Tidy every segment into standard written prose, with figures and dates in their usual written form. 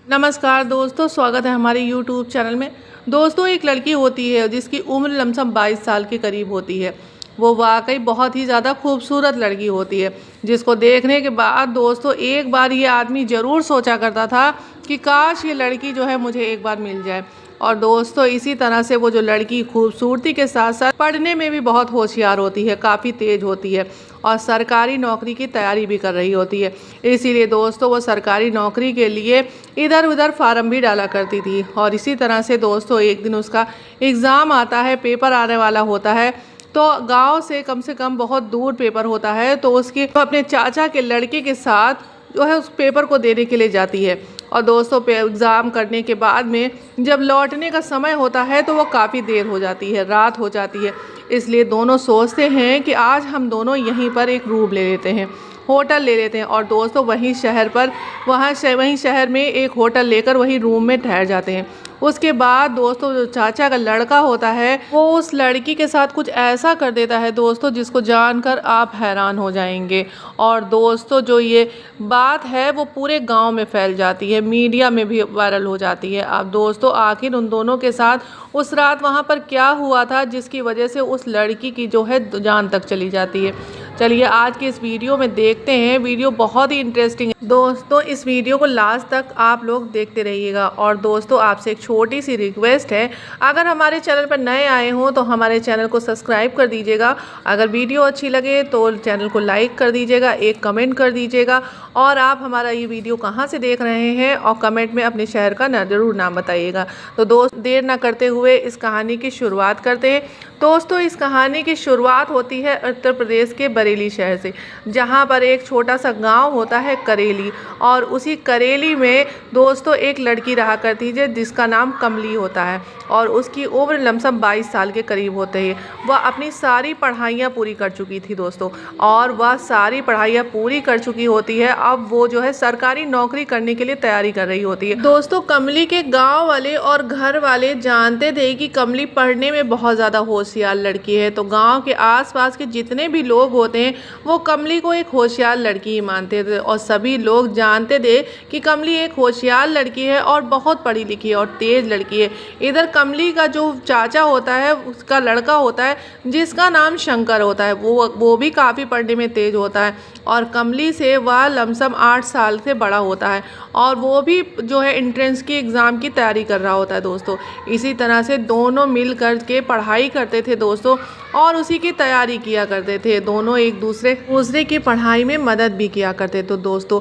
नमस्कार दोस्तों, स्वागत है हमारे YouTube चैनल में। दोस्तों, एक लड़की होती है जिसकी उम्र लमसम 22 साल के करीब होती है। वो वाकई बहुत ही ज़्यादा खूबसूरत लड़की होती है, जिसको देखने के बाद दोस्तों एक बार ये आदमी ज़रूर सोचा करता था कि काश ये लड़की जो है मुझे एक बार मिल जाए। और दोस्तों इसी तरह से वो जो लड़की खूबसूरती के साथ साथ पढ़ने में भी बहुत होशियार होती है, काफ़ी तेज होती है और सरकारी नौकरी की तैयारी भी कर रही होती है। इसीलिए दोस्तों वो सरकारी नौकरी के लिए इधर उधर फार्म भी डाला करती थी। और इसी तरह से दोस्तों एक दिन उसका एग्ज़ाम आता है, पेपर आने वाला होता है। तो गांव से कम बहुत दूर पेपर होता है, तो उसके अपने चाचा के लड़के के साथ जो है उस पेपर को देने के लिए जाती है। और दोस्तों एग्ज़ाम करने के बाद में जब लौटने का समय होता है तो वो काफ़ी देर हो जाती है, रात हो जाती है। इसलिए दोनों सोचते हैं कि आज हम दोनों यहीं पर एक रूम ले लेते हैं, होटल ले लेते हैं। और दोस्तों वहीं शहर में एक होटल लेकर वहीं रूम में ठहर जाते हैं। उसके बाद दोस्तों जो चाचा का लड़का होता है वो उस लड़की के साथ कुछ ऐसा कर देता है दोस्तों, जिसको जानकर आप हैरान हो जाएंगे। और दोस्तों जो ये बात है वो पूरे गांव में फैल जाती है, मीडिया में भी वायरल हो जाती है। अब दोस्तों आखिर उन दोनों के साथ उस रात वहाँ पर क्या हुआ था जिसकी वजह से उस लड़की की जो है जान तक चली जाती है। चलिए आज के इस वीडियो में देखते हैं। वीडियो बहुत ही इंटरेस्टिंग है दोस्तों, इस वीडियो को लास्ट तक आप लोग देखते रहिएगा। और दोस्तों आपसे एक छोटी सी रिक्वेस्ट है, अगर हमारे चैनल पर नए आए हों तो हमारे चैनल को सब्सक्राइब कर दीजिएगा। अगर वीडियो अच्छी लगे तो चैनल को लाइक कर दीजिएगा, एक कमेंट कर दीजिएगा। और आप हमारा ये वीडियो कहाँ से देख रहे हैं और कमेंट में अपने शहर का ज़रूर नाम बताइएगा। तो दोस्त देर ना करते हुए इस कहानी की शुरुआत करते हैं। दोस्तों इस कहानी की शुरुआत होती है उत्तर प्रदेश के बरेली शहर से, जहाँ पर एक छोटा सा गांव होता है करेली। और उसी करेली में दोस्तों एक लड़की रहा करती है जिसका नाम कमली होता है। और उसकी उम्र लमसम 22 साल के करीब होते हैं। वह अपनी सारी पढ़ाइयाँ पूरी कर चुकी थी दोस्तों, और वह सारी पढ़ाइयाँ पूरी कर चुकी होती है। अब वो जो है सरकारी नौकरी करने के लिए तैयारी कर रही होती है। दोस्तों कमली के गाँव वाले और घर वाले जानते थे कि कमली पढ़ने में बहुत ज़्यादा होशियार लड़की है। तो गांव के आसपास के जितने भी लोग होते हैं वो कमली को एक होशियार लड़की ही मानते थे। और सभी लोग जानते थे कि कमली एक होशियार लड़की है और बहुत पढ़ी लिखी है और तेज लड़की है। इधर कमली का जो चाचा होता है उसका लड़का होता है जिसका नाम शंकर होता है, वो भी काफ़ी पढ़ने में तेज होता है। और कमली से वह लमसम 8 साल से बड़ा होता है और वो भी जो है एंट्रेंस की एग्ज़ाम की तैयारी कर रहा होता है दोस्तों। इसी तरह से दोनों मिल कर के पढ़ाई करते थे दोस्तों, और उसी की तैयारी किया करते थे। दोनों एक दूसरे की पढ़ाई में मदद भी किया करते। तो दोस्तों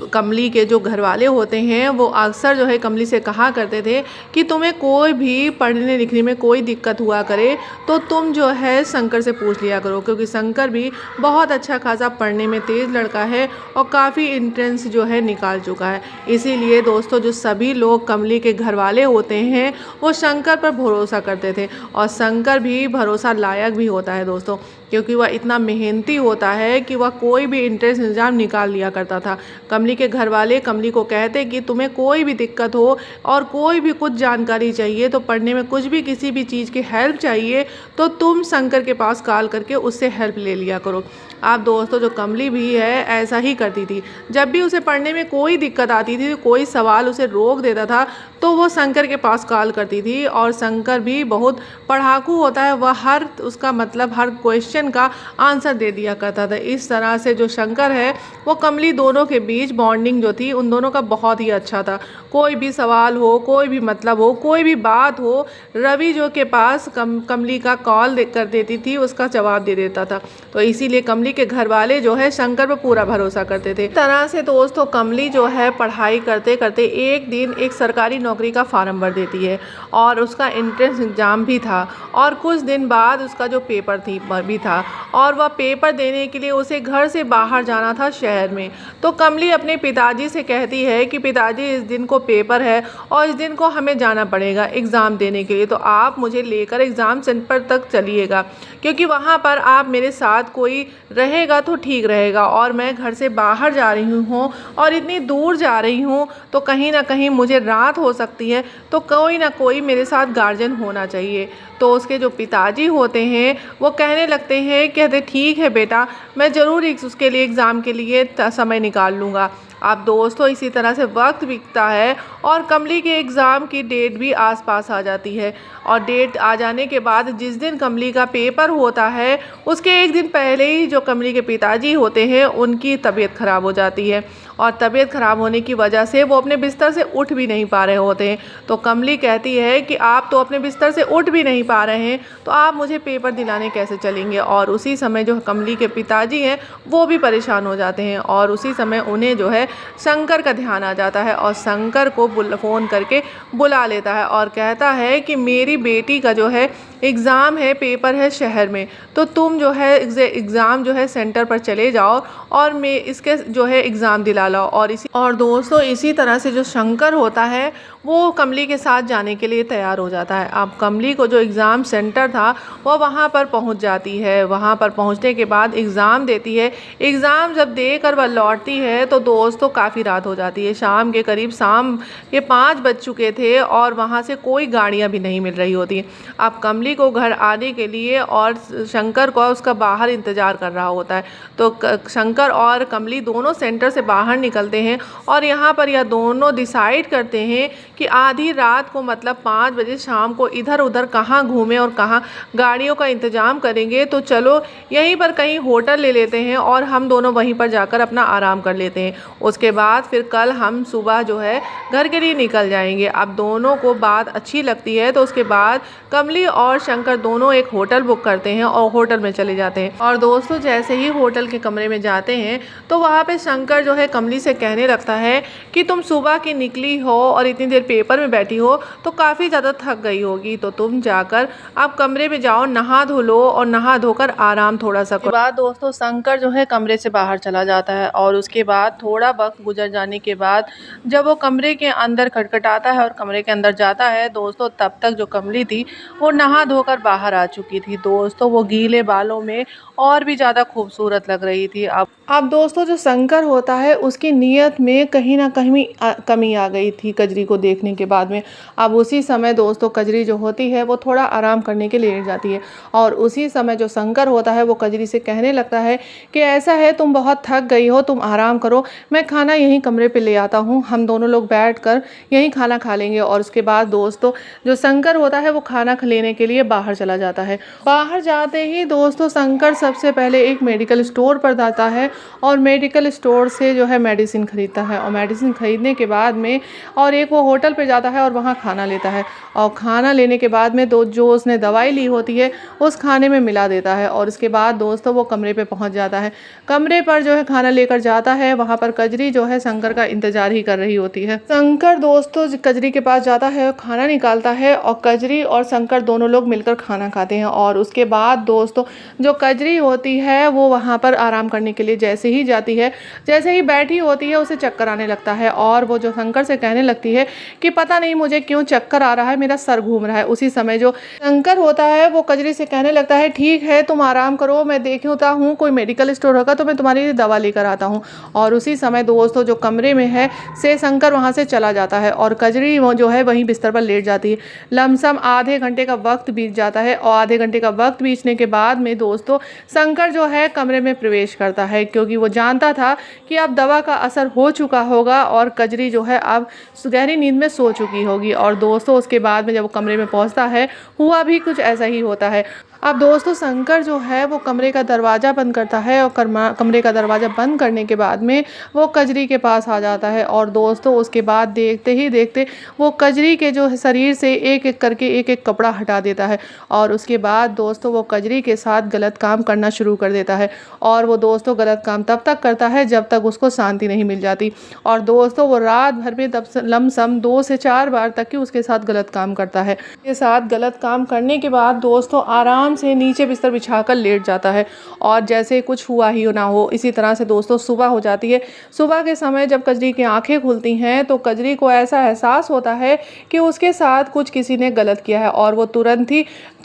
कमली के जो घर वाले होते हैं वो अक्सर जो है कमली से कहा करते थे कि तुम्हें कोई भी पढ़ने लिखने में कोई दिक्कत हुआ करे तो तुम जो है शंकर से पूछ लिया करो, क्योंकि शंकर भी बहुत अच्छा खासा पढ़ने में तेज़ लड़का है और काफ़ी एंट्रेंस जो है निकाल चुका है। इसीलिए दोस्तों जो सभी लोग कमली के घर वाले होते हैं वो शंकर पर भरोसा करते थे। और शंकर भी भरोसा लायक भी होता है दोस्तों, क्योंकि वह इतना मेहनती होता है कि वह कोई भी एंट्रेंस एग्ज़ाम निकाल लिया करता था। कमली के घर वाले कमली को कहते कि तुम्हें कोई भी दिक्कत हो और कोई भी कुछ जानकारी चाहिए, तो पढ़ने में कुछ भी किसी भी चीज़ की हेल्प चाहिए तो तुम शंकर के पास कॉल करके उससे हेल्प ले लिया करो। आप दोस्तों जो कमली भी है ऐसा ही करती थी। जब भी उसे पढ़ने में कोई दिक्कत आती थी, कोई सवाल उसे रोक देता था, तो वो शंकर के पास कॉल करती थी। और शंकर भी बहुत पढ़ाकू होता है, वह हर क्वेश्चन का आंसर दे दिया करता था। इस तरह से जो शंकर है वो कमली दोनों के बीच बॉन्डिंग जो थी उन दोनों का बहुत ही अच्छा था। कोई भी सवाल हो, कोई भी मतलब हो, कोई भी बात हो, रवि जो के पास कमली का कॉल कर देती थी, उसका जवाब दे देता था। तो इसीलिए कमली के घर वाले जो है शंकर पर पूरा भरोसा करते थे। इस तरह से दोस्तों कमली जो है पढ़ाई करते करते एक दिन एक सरकारी नौकरी का फार्म भर देती है और उसका एंट्रेंस एग्ज़ाम भी था। और कुछ दिन बाद उसका जो पेपर भी था और वह पेपर देने के लिए उसे घर से बाहर जाना था शहर में। तो कमली अपने पिताजी से कहती है कि पिताजी इस दिन को पेपर है और इस दिन को हमें जाना पड़ेगा एग्ज़ाम देने के लिए, तो आप मुझे लेकर एग्ज़ाम सेंटर तक चलिएगा, क्योंकि वहाँ पर आप मेरे साथ कोई रहेगा तो ठीक रहेगा। और मैं घर से बाहर जा रही हूँ और इतनी दूर जा रही हूँ तो कहीं ना कहीं मुझे रात हो सकती है, तो कोई ना कोई मेरे साथ गार्जियन होना चाहिए। तो उसके जो पिताजी होते हैं वो कहने लगते हैं, कहते ठीक है बेटा, मैं ज़रूर उसके लिए एग्ज़ाम के लिए समय निकाल लूँगा। अब दोस्तों इसी तरह से वक्त बीतता है और कमली के एग्ज़ाम की डेट भी आसपास आ जाती है। और डेट आ जाने के बाद जिस दिन कमली का पेपर होता है उसके एक दिन पहले ही जो कमली के पिताजी होते हैं उनकी तबीयत ख़राब हो जाती है। और तबीयत ख़राब होने की वजह से वो अपने बिस्तर से उठ भी नहीं पा रहे होते हैं। तो कमली कहती है कि आप तो अपने बिस्तर से उठ भी नहीं पा रहे हैं, तो आप मुझे पेपर दिलाने कैसे चलेंगे। और उसी समय जो कमली के पिताजी हैं वो भी परेशान हो जाते हैं और उसी समय उन्हें जो है शंकर का ध्यान आ जाता है और शंकर को फ़ोन करके बुला लेता है और कहता है कि मेरी बेटी का जो है एग्ज़ाम है, पेपर है शहर में, तो तुम जो है एग्ज़ाम जो है सेंटर पर चले जाओ और मैं इसके जो है एग्ज़ाम दिला लाओ। और दोस्तों इसी तरह से जो शंकर होता है वो कमली के साथ जाने के लिए तैयार हो जाता है। अब कमली को जो एग्ज़ाम सेंटर था वो वहाँ पर पहुँच जाती है। वहाँ पर पहुँचने के बाद एग्ज़ाम देती है। एग्ज़ाम जब देकर वह लौटती है तो दोस्तों काफ़ी रात हो जाती है। शाम के 5 बज चुके थे और वहाँ से कोई गाड़ियाँ भी नहीं मिल रही होती। अब कमली को घर आने के लिए और शंकर को उसका बाहर इंतज़ार कर रहा होता है। तो शंकर और कमली दोनों सेंटर से बाहर निकलते हैं और यहाँ पर यह दोनों डिसाइड करते हैं कि आधी रात को मतलब 5 बजे शाम को इधर उधर कहाँ घूमें और कहाँ गाड़ियों का इंतज़ाम करेंगे। तो चलो यहीं पर कहीं होटल ले लेते हैं और हम दोनों वहीं पर जाकर अपना आराम कर लेते हैं। उसके बाद फिर कल हम सुबह जो है घर के लिए निकल जाएंगे। अब दोनों को बात अच्छी लगती है तो उसके बाद कमली और शंकर दोनों एक होटल बुक करते हैं और होटल में चले जाते हैं। और दोस्तों जैसे ही होटल के कमरे में जाते हैं तो वहाँ पे शंकर जो है कमली से कहने लगता है कि तुम सुबह की निकली हो और इतनी देर पेपर में बैठी हो तो काफ़ी ज़्यादा थक गई होगी, तो तुम जाकर आप कमरे में जाओ, नहा धो लो और नहा धोकर आराम थोड़ा सा करो। बाद दोस्तों शंकर जो है कमरे से बाहर चला जाता है और उसके बाद थोड़ा वक्त गुजर जाने के बाद जब वो कमरे के अंदर खटखटाता है और कमरे के अंदर जाता है दोस्तों तब तक जो कमली थी वो नहा धोकर बाहर आ चुकी थी। दोस्तों वो गीले बालों में और भी ज़्यादा खूबसूरत लग रही थी। अब दोस्तों जो शंकर होता है उसकी नीयत में कहीं ना कहीं कमी आ गई थी कजरी को देखने के बाद में। अब उसी समय दोस्तों कजरी जो होती है वो थोड़ा आराम करने के लिए लेट जाती है और उसी समय जो शंकर होता है वो कजरी से कहने लगता है कि ऐसा है तुम बहुत थक गई हो, तुम आराम करो, मैं खाना यहीं कमरे पे ले आता हूँ, हम दोनों लोग बैठकर यहीं खाना खा लेंगे। और उसके बाद दोस्तों जो शंकर होता है वो खाना लेने के लिए बाहर चला जाता है। बाहर जाते ही दोस्तों शंकर सबसे पहले एक मेडिकल स्टोर पर जाता है और मेडिकल स्टोर से जो है मेडिसिन खरीदता है और मेडिसिन खरीदने के बाद में और एक वो होटल पे जाता है और वहाँ खाना लेता है और खाना लेने के बाद में जो उसने दवाई ली होती है उस खाने में मिला देता है। और उसके बाद दोस्तों वो कमरे पे पहुँच जाता है। कमरे पर जो है खाना लेकर जाता है, वहाँ पर कजरी जो है शंकर का इंतजार ही कर रही होती है। शंकर दोस्तों कजरी के पास जाता है, खाना निकालता है और कजरी और शंकर दोनों लोग मिलकर खाना खाते हैं। और उसके बाद दोस्तों जो कजरी होती है वो वहाँ पर आराम करने के लिए जैसे ही जाती है, जैसे ही बैठी होती है उसे चक्कर आने लगता है और वो जो शंकर से कहने लगती है कि पता नहीं मुझे क्यों चक्कर आ रहा है, मेरा सर घूम रहा है। उसी समय जो शंकर होता है वो कजरी से कहने लगता है ठीक है तुम आराम करो, मैं देखता हूँ कोई मेडिकल स्टोर होगा तो मैं तुम्हारे लिए दवा लेकर आता हूँ। और उसी समय दोस्तों जो कमरे में है से शंकर वहाँ से चला जाता है और कजरी वो जो है वहीं बिस्तर पर लेट जाती है। लमसम आधे घंटे का वक्त बीत जाता है और आधे घंटे का वक्त बीतने के बाद में दोस्तों शंकर जो है कमरे में प्रवेश करता है क्योंकि वो जानता था कि अब दवा का असर हो चुका होगा और कजरी जो है अब गहरी नींद में सो चुकी होगी। और दोस्तों उसके बाद में जब वो कमरे में पहुंचता है हुआ भी कुछ ऐसा ही होता है। अब दोस्तों शंकर जो है वो कमरे का दरवाज़ा बंद करता है और कमरे का दरवाज़ा बंद करने के बाद में वो कजरी के पास आ जाता है और दोस्तों उसके बाद देखते ही देखते वो कजरी के जो शरीर से एक एक करके एक एक कपड़ा हटा देता है और उसके बाद दोस्तों वो कजरी के साथ गलत काम करना शुरू कर देता है। और वो दोस्तों गलत काम तब तक करता है जब तक उसको शांति नहीं मिल जाती। और दोस्तों वो रात भर में लमसम 2 से 4 बार तक ही उसके साथ गलत काम करता है। उसके साथ गलत काम करने के बाद दोस्तों आराम से नीचे बिस्तर बिछाकर लेट जाता है और जैसे कुछ हुआ ही ना हो। इसी तरह से दोस्तों सुबह हो जाती है। सुबह के समय जब कजरी की आंखें खुलती हैं तो कजरी को ऐसा एहसास होता है कि उसके साथ कुछ किसी ने गलत किया है और वो तुरंत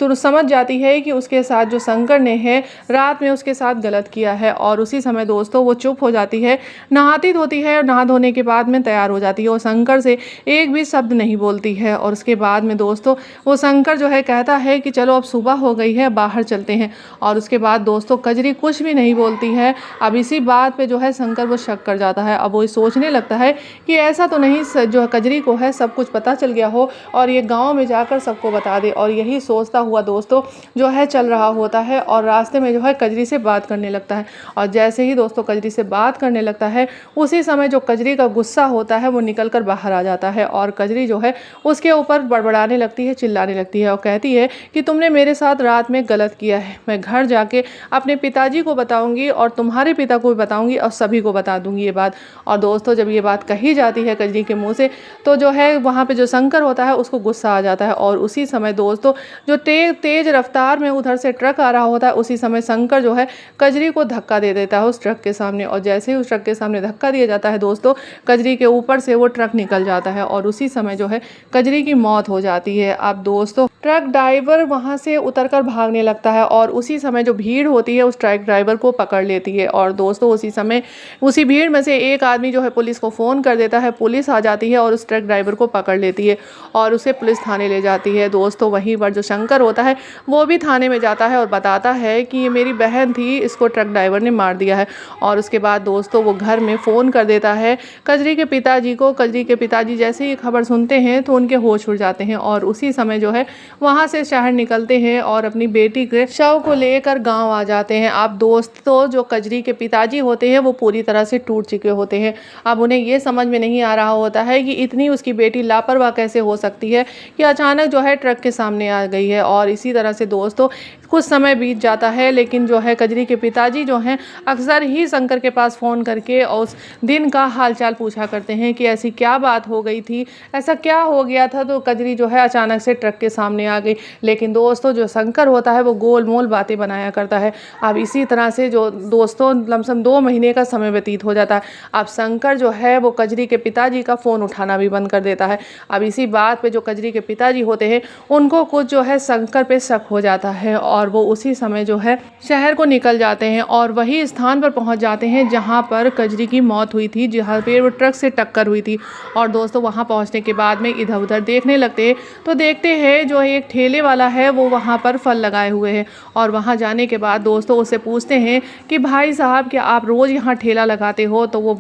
समझ जाती है कि उसके साथ जो शंकर ने है रात में उसके साथ गलत किया है। और उसी समय दोस्तों वो चुप हो जाती है, नहाती धोती है और नहा धोने के बाद में तैयार हो जाती है और शंकर से एक भी शब्द नहीं बोलती है। और उसके बाद में दोस्तों वो शंकर जो है कहता है कि चलो अब सुबह हो गई है, बाहर चलते हैं। और उसके बाद दोस्तों कजरी कुछ भी नहीं बोलती है। अब इसी बात पे जो है शंकर वो शक कर जाता है। अब वो सोचने लगता है कि ऐसा तो नहीं जो कजरी को है सब कुछ पता चल गया हो और ये गाँव में जाकर सबको बता दे। और यही सोचता हुआ दोस्तों जो है चल रहा होता है और रास्ते में जो है कजरी से बात करने लगता है। और जैसे ही दोस्तों कजरी से बात करने लगता है उसी समय जो कजरी का गुस्सा होता है वो निकल कर बाहर आ जाता है और कजरी जो है उसके ऊपर बड़बड़ाने लगती है, चिल्लाने लगती है और कहती है कि तुमने मेरे साथ रात में गलत किया है। मैं घर जाके अपने पिताजी को बताऊंगी और तुम्हारे पिता को भी बताऊंगी और सभी को बता दूंगी ये बात। और दोस्तों जब ये बात कही जाती है कजरी के मुंह से तो जो है वहाँ पे जो शंकर होता है उसको गुस्सा आ जाता है। और उसी समय दोस्तों जो तेज रफ्तार में उधर से ट्रक आ रहा होता है उसी समय शंकर जो है कजरी को धक्का दे देता है उस ट्रक के सामने। और जैसे ही उस ट्रक के सामने धक्का दिया जाता है दोस्तों कजरी के ऊपर से वो ट्रक निकल जाता है और उसी समय जो है कजरी की मौत हो जाती है। अब दोस्तों ट्रक ड्राइवर वहां से उतरकर भागने लगता है और उसी समय जो भीड़ होती है उस ट्रक ड्राइवर को पकड़ लेती है। और दोस्तों उसी समय उसी भीड़ में से एक आदमी जो है पुलिस को फ़ोन कर देता है, पुलिस आ जाती है और उस ट्रक ड्राइवर को पकड़ लेती है और उसे पुलिस थाने ले जाती है। दोस्तों वहीं पर जो शंकर होता है वो भी थाने में जाता है और बताता है कि ये मेरी बहन थी, इसको ट्रक ड्राइवर ने मार दिया है। और उसके बाद दोस्तों वो घर में फ़ोन कर देता है कजरी के पिताजी को। कजरी के पिताजी जैसे ही खबर सुनते हैं तो उनके होश उड़ जाते हैं और उसी समय जो है वहाँ से शहर निकलते हैं और अपनी बेटी के शव को लेकर गांव आ जाते हैं। अब दोस्तों जो कजरी के पिताजी होते हैं वो पूरी तरह से टूट चुके होते हैं। अब उन्हें ये समझ में नहीं आ रहा होता है कि इतनी उसकी बेटी लापरवाह कैसे हो सकती है कि अचानक जो है ट्रक के सामने आ गई है। और इसी तरह से दोस्तों कुछ समय बीत जाता है लेकिन जो है कजरी के पिताजी जो हैं अक्सर ही शंकर के पास फ़ोन करके और उस दिन का हालचाल पूछा करते हैं कि ऐसी क्या बात हो गई थी, ऐसा क्या हो गया था तो कजरी जो है अचानक से ट्रक के सामने आ गई। लेकिन दोस्तों जो शंकर होता है वो गोल मोल बातें बनाया करता है। अब इसी तरह से जो दोस्तों लमसम 2 महीने का समय व्यतीत हो जाता है। अब शंकर जो है वो कजरी के पिताजी का फ़ोन उठाना भी बंद कर देता है। अब इसी बात पे जो कजरी के पिताजी होते हैं उनको कुछ जो है शंकर पे शक हो जाता है और वो उसी समय जो है शहर को निकल जाते हैं और वही स्थान पर पहुंच जाते हैं जहां पर कजरी की मौत हुई थी, जहां पे वो ट्रक से टक्कर हुई थी। और दोस्तों वहां पहुंचने के बाद में इधर उधर देखने लगते हैं तो देखते हैं जो एक ठेले वाला है वो वहां पर फल लगाए हुए हैं। और वहां जाने के बाद दोस्तों उससे पूछते हैं कि भाई साहब क्या आप रोज़ यहाँ ठेला लगाते हो? तो वो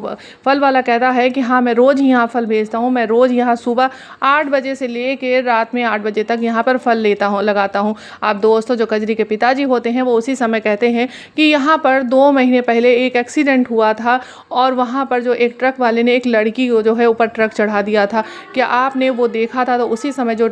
फल वाला कहता है कि हाँ मैं रोज़ यहाँ फल भेजता हूँ, मैं रोज़ यहाँ सुबह 8 बजे से लेके रात में 8 बजे तक यहाँ पर फल लगाता हूँ। अब दोस्तों जो कजरी के पिताजी होते हैं वो उसी समय कहते हैं कि यहाँ पर 2 महीने पहले एक एक्सीडेंट हुआ था और वहाँ पर जो एक ट्रक वाले ने एक लड़की को जो है ऊपर ट्रक चढ़ा दिया था, क्या आपने वो देखा था? तो उसी समय जो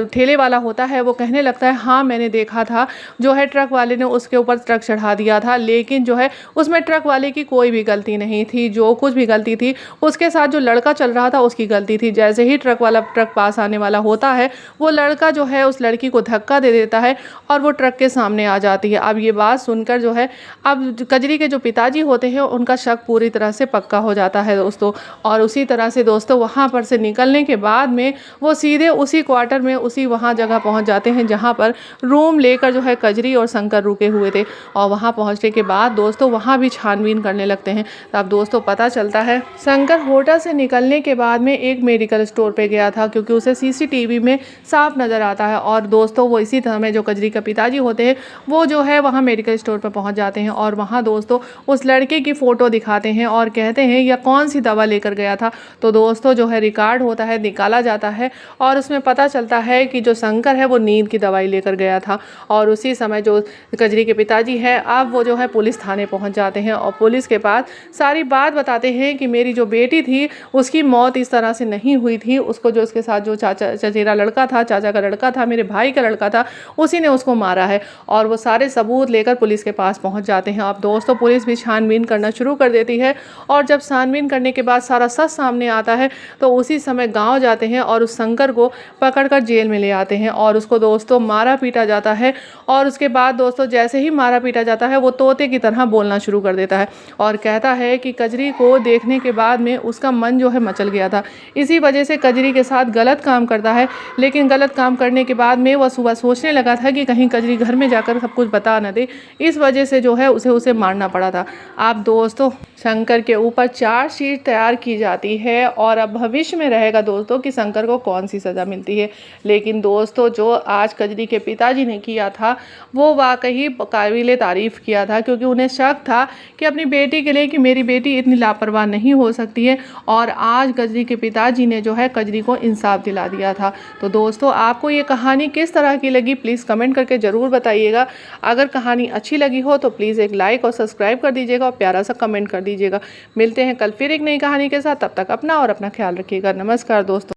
ठेले वाला होता है वो कहने लगता है हाँ मैंने देखा था, जो है ट्रक वाले ने उसके ऊपर ट्रक चढ़ा दिया था, लेकिन जो है उसमें ट्रक वाले की कोई भी गलती नहीं थी, जो कुछ भी गलती थी उसके साथ जो लड़का चल रहा था उसकी गलती थी। जैसे ही ट्रक पास आने वाला होता है वो लड़का जो है उस लड़की को धक्का दे देता है और वो ट्रक के सामने आ जाती है। अब ये बात सुनकर जो है अब कजरी के जो पिताजी होते हैं उनका शक पूरी तरह से पक्का हो जाता है दोस्तों। और उसी तरह से दोस्तों वहाँ पर से निकलने के बाद में वो सीधे उसी क्वार्टर में उसी वहाँ जगह पहुँच जाते हैं जहाँ पर रूम लेकर जो है कजरी और शंकर रुके हुए थे। और वहाँ पहुँचने के बाद दोस्तों वहाँ भी छानबीन करने लगते हैं। तब दोस्तों पता चलता है शंकर होटल से निकलने के बाद में एक मेडिकल स्टोर पे गया था क्योंकि उसे सीसीटीवी में साफ नज़र आता है। और दोस्तों वो इसी तरह में जो कजरी का पिताजी होते हैं वो जो है वहाँ मेडिकल स्टोर पर पहुँच जाते हैं और वहाँ दोस्तों उस लड़के की फ़ोटो दिखाते हैं और कहते हैं यह कौन सी दवा लेकर गया था। तो दोस्तों जो है रिकॉर्ड होता है, निकाला जाता है और उसमें पता चलता है कि जो शंकर है वो नींद की दवाई लेकर गया था। और उसी समय जो कजरी के पिताजी है अब वो जो है पुलिस थाने पहुँच जाते हैं और पुलिस के पास सारी बात बताते हैं कि मेरी जो बेटी थी उसकी मौत इस तरह से नहीं हुई थी, उसको जो उसके साथ जो चचेरा लड़का था, चाचा का लड़का था, मेरे भाई का लड़का था, उसी ने उसको मारा है। और वो सारे सबूत लेकर पुलिस के पास पहुंच जाते हैं। अब दोस्तों पुलिस भी छानबीन करना शुरू कर देती है और जब छानबीन करने के बाद सारा सच सामने आता है तो उसी समय गांव जाते हैं और उस शंकर को पकड़कर जेल में ले आते हैं और उसको दोस्तों मारा पीटा जाता है। और उसके बाद दोस्तों जैसे ही मारा पीटा जाता है वो तोते की तरह बोलना शुरू कर देता है और कहता है कि कजरी को देखने के बाद में उसका मन जो है मचल गया था, इसी वजह से कजरी के साथ गलत काम करता है। लेकिन गलत काम करने के बाद में वह सुबह सोचने लगा था कि कहीं कजरी कजरी घर में जाकर सब कुछ बता न दे, इस वजह से जो है उसे मारना पड़ा था। अब दोस्तों शंकर के ऊपर चार्जशीट तैयार की जाती है और अब भविष्य में रहेगा दोस्तों कि शंकर को कौन सी सज़ा मिलती है। लेकिन दोस्तों जो आज कजरी के पिताजी ने किया था वो वाकई काबिले तारीफ़ किया था, क्योंकि उन्हें शक था कि अपनी बेटी के लिए कि मेरी बेटी इतनी लापरवाह नहीं हो सकती है, और आज कजरी के पिताजी ने जो है कजरी को इंसाफ दिला दिया था। तो दोस्तों आपको ये कहानी किस तरह की लगी प्लीज़ कमेंट करके ज़रूर बताइएगा। अगर कहानी अच्छी लगी हो तो प्लीज़ एक लाइक और सब्सक्राइब कर दीजिएगा और प्यारा सा कमेंट कर दीजिएगा। मिलते हैं कल फिर एक नई कहानी के साथ, तब तक अपना और अपना ख्याल रखिएगा। नमस्कार दोस्तों।